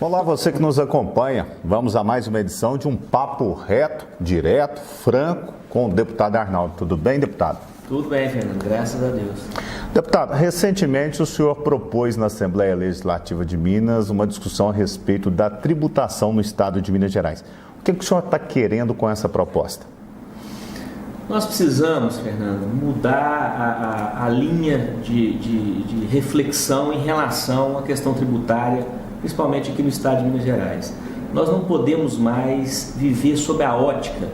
Olá, você que nos acompanha. Vamos a mais uma edição de um papo reto, direto, franco com o deputado Arnaldo. Tudo bem, deputado? Tudo bem, Fernando. Graças a Deus. Deputado, recentemente o senhor propôs na Assembleia Legislativa de Minas uma discussão a respeito da tributação no estado de Minas Gerais. O que o senhor está querendo com essa proposta? Nós precisamos, Fernando, mudar a linha de reflexão em relação à questão tributária, principalmente aqui no estado de Minas Gerais. Nós não podemos mais viver sob a ótica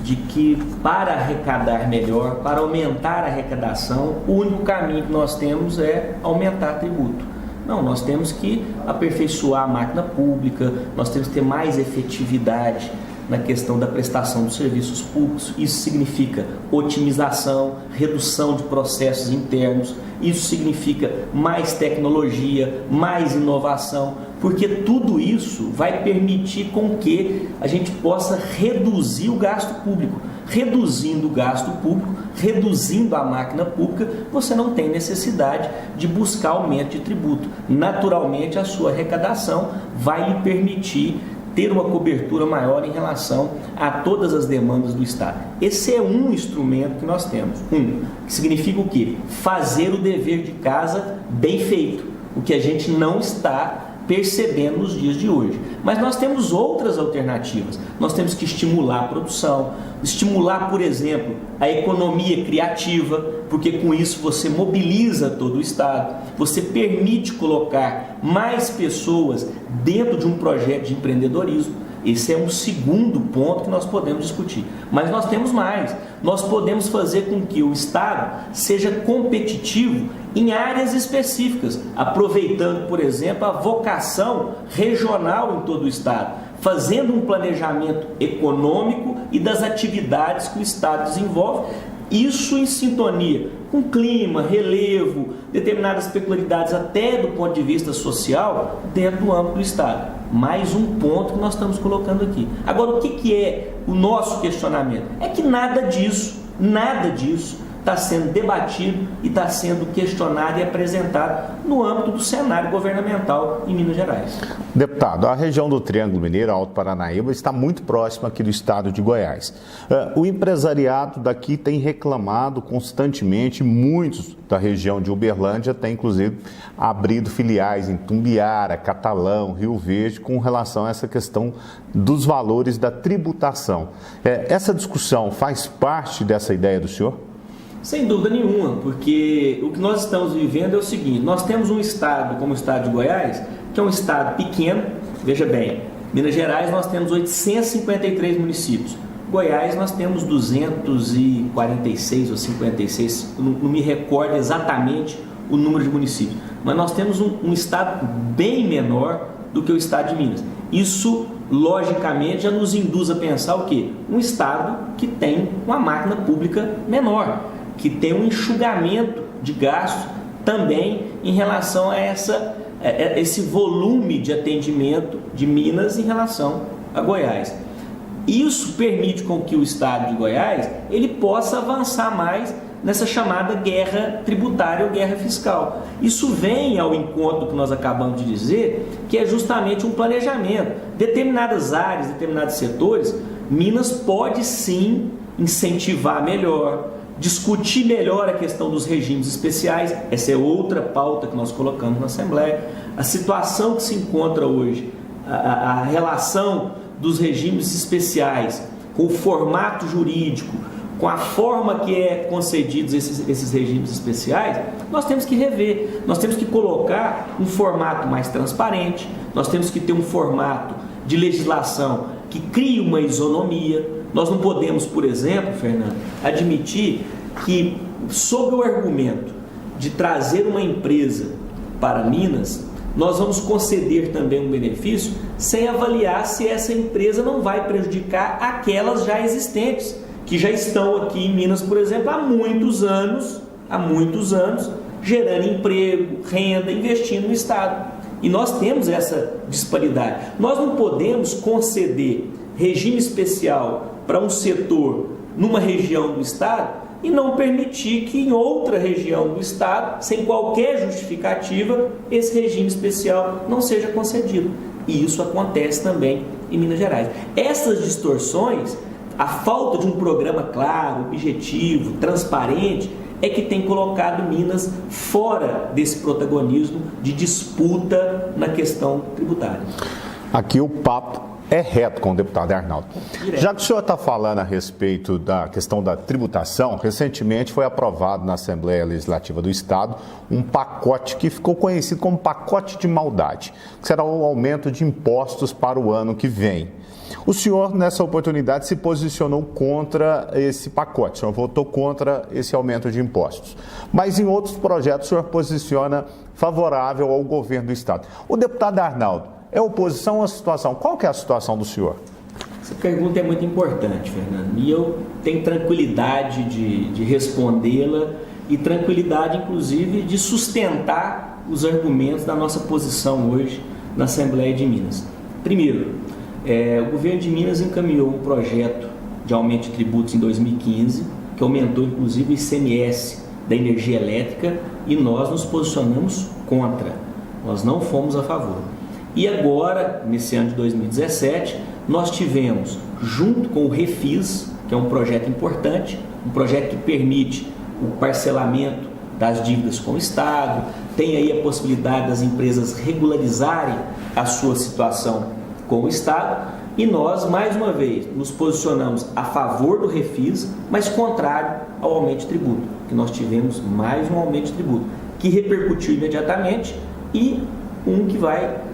de que para arrecadar melhor, para aumentar a arrecadação, o único caminho que nós temos é aumentar tributo. Não, nós temos que aperfeiçoar a máquina pública, nós temos que ter mais efetividade na questão da prestação dos serviços públicos. Isso significa otimização, redução de processos internos, isso significa mais tecnologia, mais inovação, porque tudo isso vai permitir com que a gente possa reduzir o gasto público. Reduzindo o gasto público, reduzindo a máquina pública, você não tem necessidade de buscar aumento de tributo. Naturalmente, a sua arrecadação vai lhe permitir ter uma cobertura maior em relação a todas as demandas do Estado. Esse é um instrumento que nós temos. Que significa o quê? Fazer o dever de casa bem feito, o que a gente não está percebendo nos dias de hoje. Mas nós temos outras alternativas. Nós temos que estimular a produção, estimular, por exemplo, a economia criativa, porque com isso você mobiliza todo o Estado, você permite colocar mais pessoas dentro de um projeto de empreendedorismo. Esse é um segundo ponto que nós podemos discutir. Mas nós temos mais. Nós podemos fazer com que o Estado seja competitivo em áreas específicas, aproveitando, por exemplo, a vocação regional em todo o Estado, fazendo um planejamento econômico e das atividades que o Estado desenvolve, isso em sintonia com clima, relevo, determinadas peculiaridades até do ponto de vista social dentro do âmbito do Estado. Mais um ponto que nós estamos colocando aqui. Agora, o que é o nosso questionamento? É que nada disso está sendo debatido e está sendo questionado e apresentado no âmbito do cenário governamental em Minas Gerais. Deputado, a região do Triângulo Mineiro, Alto Paranaíba, está muito próxima aqui do estado de Goiás. O empresariado daqui tem reclamado constantemente, muitos da região de Uberlândia têm inclusive abrido filiais em Tumbiara, Catalão, Rio Verde, com relação a essa questão dos valores da tributação. Essa discussão faz parte dessa ideia do senhor? Sem dúvida nenhuma, porque o que nós estamos vivendo é o seguinte: nós temos um estado como o estado de Goiás, que é um estado pequeno. Veja bem, Minas Gerais nós temos 853 municípios, Goiás nós temos 246 ou 56, não me recordo exatamente o número de municípios, mas nós temos um estado bem menor do que o estado de Minas. Isso logicamente já nos induz a pensar o quê? Um estado que tem uma máquina pública menor, que tem um enxugamento de gastos também em relação a esse volume de atendimento de Minas em relação a Goiás. Isso permite com que o estado de Goiás ele possa avançar mais nessa chamada guerra tributária ou guerra fiscal. Isso vem ao encontro que nós acabamos de dizer, que é justamente um planejamento. Determinadas áreas, determinados setores, Minas pode sim incentivar melhor, discutir melhor a questão dos regimes especiais. Essa é outra pauta que nós colocamos na Assembleia. A situação que se encontra hoje, a relação dos regimes especiais com o formato jurídico, com a forma que é concedidos esses regimes especiais, nós temos que rever, nós temos que colocar um formato mais transparente, nós temos que ter um formato de legislação que crie uma isonomia. Nós não podemos, por exemplo, Fernando, admitir que, sob o argumento de trazer uma empresa para Minas, nós vamos conceder também um benefício sem avaliar se essa empresa não vai prejudicar aquelas já existentes, que já estão aqui em Minas, por exemplo, há muitos anos, gerando emprego, renda, investindo no Estado. E nós temos essa disparidade. Nós não podemos conceder regime especial para um setor numa região do Estado e não permitir que em outra região do Estado, sem qualquer justificativa, esse regime especial não seja concedido. E isso acontece também em Minas Gerais. Essas distorções, a falta de um programa claro, objetivo, transparente, é que tem colocado Minas fora desse protagonismo de disputa na questão tributária. Aqui o papo é reto com o deputado Arnaldo. Direto. Já que o senhor está falando a respeito da questão da tributação, recentemente foi aprovado na Assembleia Legislativa do Estado um pacote que ficou conhecido como pacote de maldade, que será o aumento de impostos para o ano que vem. O senhor, nessa oportunidade, se posicionou contra esse pacote, o senhor votou contra esse aumento de impostos. Mas em outros projetos o senhor posiciona favorável ao governo do Estado. O deputado Arnaldo, é oposição à situação? Qual que é a situação do senhor? Essa pergunta é muito importante, Fernando, e eu tenho tranquilidade de respondê-la e tranquilidade, inclusive, de sustentar os argumentos da nossa posição hoje na Assembleia de Minas. Primeiro, o governo de Minas encaminhou um projeto de aumento de tributos em 2015, que aumentou, inclusive, o ICMS da energia elétrica, e nós nos posicionamos contra, nós não fomos a favor. E agora, nesse ano de 2017, nós tivemos, junto com o Refis, que é um projeto importante, um projeto que permite o parcelamento das dívidas com o Estado, tem aí a possibilidade das empresas regularizarem a sua situação com o Estado, e nós, mais uma vez, nos posicionamos a favor do Refis, mas contrário ao aumento de tributo, que nós tivemos mais um aumento de tributo, que repercutiu imediatamente, e um que vai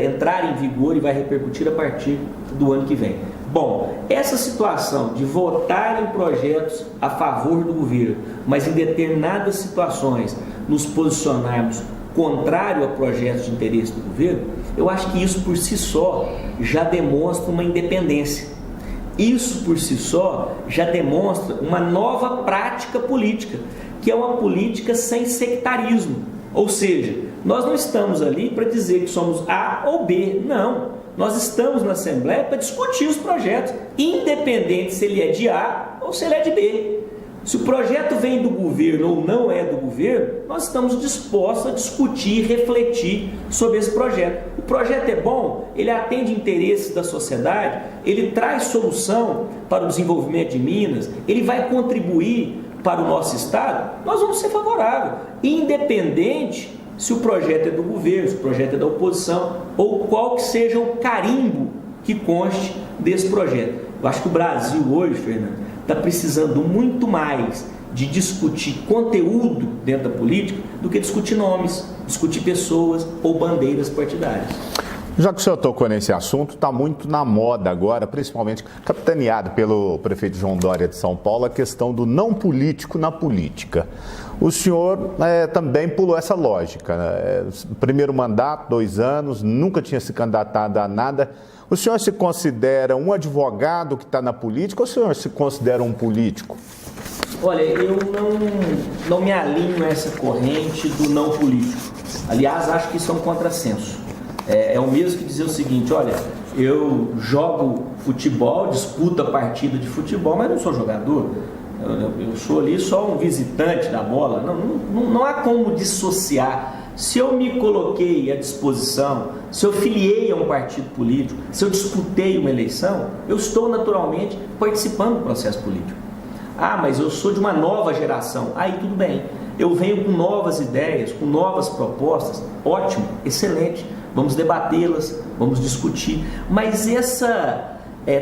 entrar em vigor e vai repercutir a partir do ano que vem. Bom, essa situação de votar em projetos a favor do governo, mas em determinadas situações nos posicionarmos contrário a projetos de interesse do governo, eu acho que isso por si só já demonstra uma independência. Isso por si só já demonstra uma nova prática política, que é uma política sem sectarismo. Ou seja, nós não estamos ali para dizer que somos A ou B, não. Nós estamos na Assembleia para discutir os projetos, independente se ele é de A ou se ele é de B. Se o projeto vem do governo ou não é do governo, nós estamos dispostos a discutir, refletir sobre esse projeto. O projeto é bom, ele atende interesses da sociedade, ele traz solução para o desenvolvimento de Minas, ele vai contribuir para o nosso Estado, nós vamos ser favoráveis, independente se o projeto é do governo, se o projeto é da oposição, ou qual que seja o carimbo que conste desse projeto. Eu acho que o Brasil hoje, Fernando, está precisando muito mais de discutir conteúdo dentro da política do que discutir nomes, discutir pessoas ou bandeiras partidárias. Já que o senhor tocou nesse assunto, está muito na moda agora, principalmente capitaneado pelo prefeito João Dória de São Paulo, a questão do não político na política. O senhor também pulou essa lógica, né? Primeiro mandato, 2 anos, nunca tinha se candidatado a nada. O senhor se considera um advogado que está na política ou o senhor se considera um político? Olha, eu não me alinho a essa corrente do não político. Aliás, acho que isso é um contrassenso. É o mesmo que dizer o seguinte: olha, eu jogo futebol, disputo a partida de futebol, mas não sou jogador. Eu sou ali só um visitante da bola. Não há como dissociar. Se eu me coloquei à disposição, se eu filiei a um partido político, se eu disputei uma eleição, eu estou naturalmente participando do processo político. Ah, mas eu sou de uma nova geração. Aí tudo bem. Eu venho com novas ideias, com novas propostas. Ótimo, excelente. Vamos debatê-las, vamos discutir. Mas essa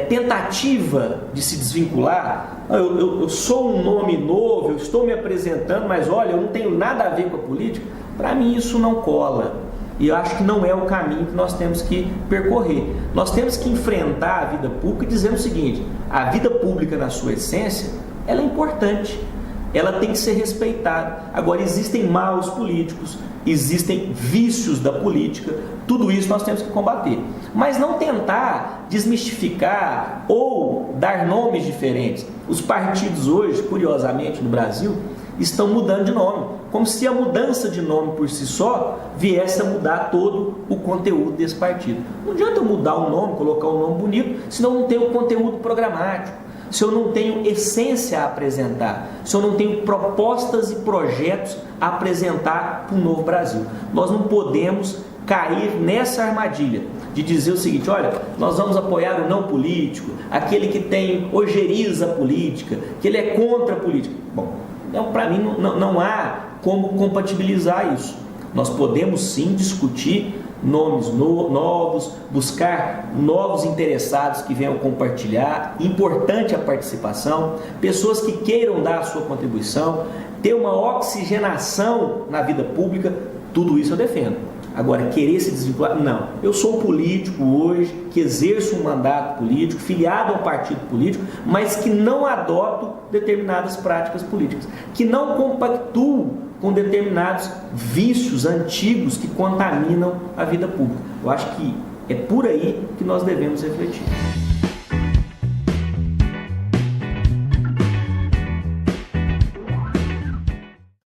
tentativa de se desvincular, eu sou um nome novo, eu estou me apresentando, mas olha, eu não tenho nada a ver com a política, para mim isso não cola. E eu acho que não é o caminho que nós temos que percorrer. Nós temos que enfrentar a vida pública dizendo o seguinte: a vida pública na sua essência, ela é importante, ela tem que ser respeitada. Agora, existem maus políticos, existem vícios da política, tudo isso nós temos que combater. Mas não tentar desmistificar ou dar nomes diferentes. Os partidos hoje, curiosamente, no Brasil, estão mudando de nome, como se a mudança de nome por si só viesse a mudar todo o conteúdo desse partido. Não adianta mudar o nome, colocar um nome bonito, senão não tem o conteúdo programático, se eu não tenho essência a apresentar, se eu não tenho propostas e projetos a apresentar para o novo Brasil. Nós não podemos cair nessa armadilha de dizer o seguinte: olha, nós vamos apoiar o não político, aquele que tem ojeriza a política, que ele é contra a política. Bom, então, para mim não há como compatibilizar isso. Nós podemos sim discutir nomes novos, buscar novos interessados que venham compartilhar, importante a participação, pessoas que queiram dar a sua contribuição, ter uma oxigenação na vida pública, tudo isso eu defendo. Agora, querer se desvincular, não. Eu sou um político hoje, que exerço um mandato político, filiado a um partido político, mas que não adoto determinadas práticas políticas, que não compactuo com determinados vícios antigos que contaminam a vida pública. Eu acho que é por aí que nós devemos refletir.